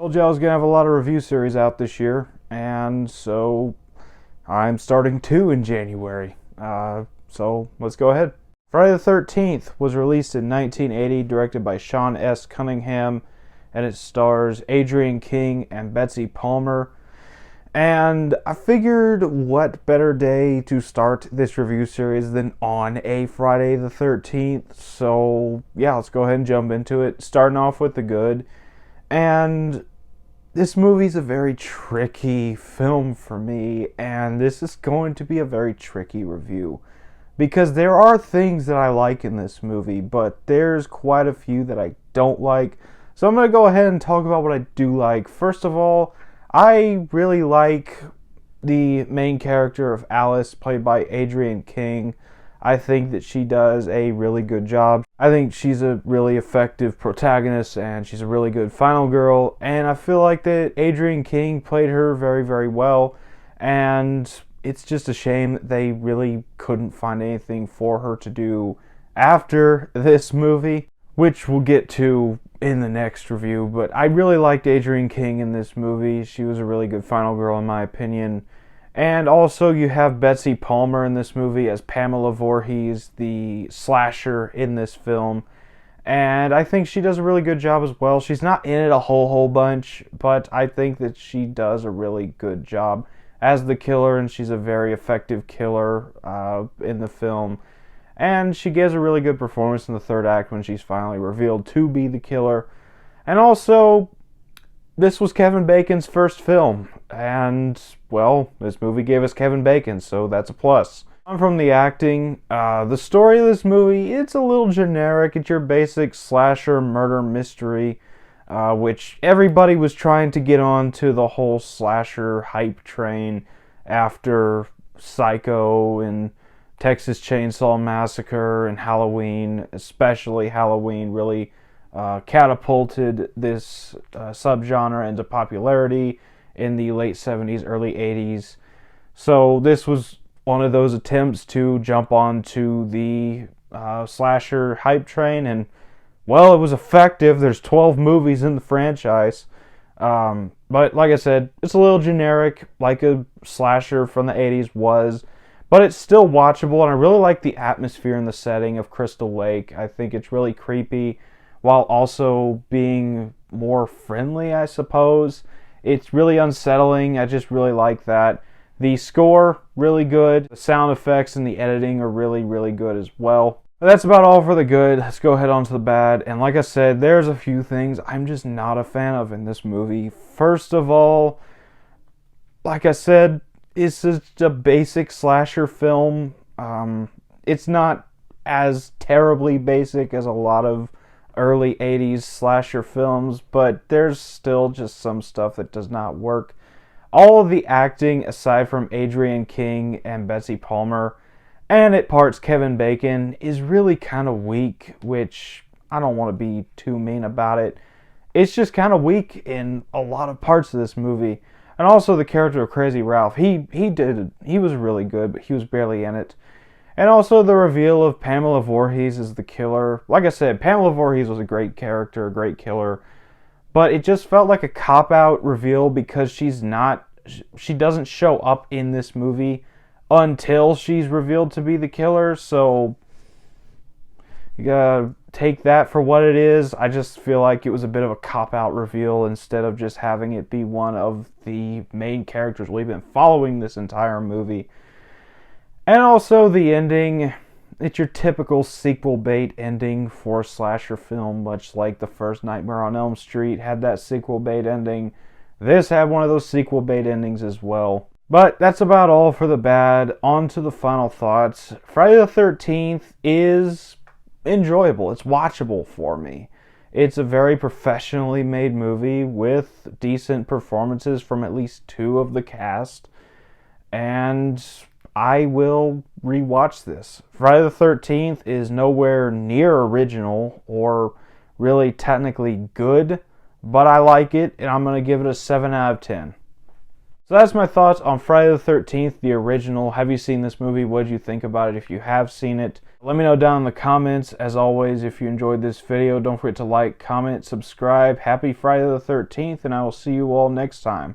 Told you I was going to have a lot of review series out this year, and so I'm starting 2 in January. So let's go ahead. Friday the 13th was released in 1980, directed by Sean S. Cunningham, and it stars Adrienne King and Betsy Palmer. And I figured what better day to start this review series than on a Friday the 13th. So yeah, let's go ahead and jump into it. Starting off with the good. And this movie's a very tricky film for me, and this is going to be a very tricky review. Because there are things that I like in this movie, but there's quite a few that I don't like. So I'm going to go ahead and talk about what I do like. First of all, I really like the main character of Alice, played by Adrienne King. I think that she does a really good job. I think she's a really effective protagonist, and she's a really good final girl. And I feel like that Adrienne King played her very, very well. And it's just a shame that they really couldn't find anything for her to do after this movie, which we'll get to in the next review. But I really liked Adrienne King in this movie. She was a really good final girl in my opinion. And also you have Betsy Palmer in this movie as Pamela Voorhees, the slasher in this film. And I think she does a really good job as well. She's not in it a whole bunch, but I think that she does a really good job as the killer, and she's a very effective killer in the film. And she gives a really good performance in the third act when she's finally revealed to be the killer. And also, this was Kevin Bacon's first film, and, well, this movie gave us Kevin Bacon, so that's a plus. From the acting, the story of this movie, it's a little generic. It's your basic slasher murder mystery, which everybody was trying to get on to the whole slasher hype train after Psycho and Texas Chainsaw Massacre and Halloween. Especially Halloween really catapulted this subgenre into popularity in the late 70s, early 80s. So this was one of those attempts to jump onto the slasher hype train, and well, it was effective. There's 12 movies in the franchise. But like I said, it's a little generic, like a slasher from the 80s was. But it's still watchable, and I really like the atmosphere and the setting of Crystal Lake. I think it's really creepy, while also being more friendly, I suppose. It's really unsettling. I just really like that. The score, really good. The sound effects and the editing are really, really good as well. But that's about all for the good. Let's go ahead on to the bad. And like I said, there's a few things I'm just not a fan of in this movie. First of all, like I said, it's just a basic slasher film. It's not as terribly basic as a lot of early 80s slasher films, but there's still just some stuff that does not work. All of the acting, aside from Adrienne King and Betsy Palmer, and at parts Kevin Bacon, is really kind of weak, which I don't want to be too mean about it. It's just kind of weak in a lot of parts of this movie. And also the character of Crazy Ralph, he was really good, but he was barely in it. And also the reveal of Pamela Voorhees as the killer. Like I said, Pamela Voorhees was a great character, a great killer. But it just felt like a cop-out reveal because she doesn't show up in this movie until she's revealed to be the killer. So you gotta take that for what it is. I just feel like it was a bit of a cop-out reveal instead of just having it be one of the main characters we've been following this entire movie. And also the ending, it's your typical sequel bait ending for a slasher film, much like the first Nightmare on Elm Street had that sequel bait ending. This had one of those sequel bait endings as well. But that's about all for the bad. On to the final thoughts. Friday the 13th is enjoyable. It's watchable for me. It's a very professionally made movie with decent performances from at least 2 of the cast. And I will rewatch this. Friday the 13th is nowhere near original or really technically good, but I like it, and I'm going to give it a 7 out of 10. So that's my thoughts on Friday the 13th, the original. Have you seen this movie? What did you think about it if you have seen it? Let me know down in the comments, as always, if you enjoyed this video. Don't forget to like, comment, subscribe. Happy Friday the 13th, and I will see you all next time.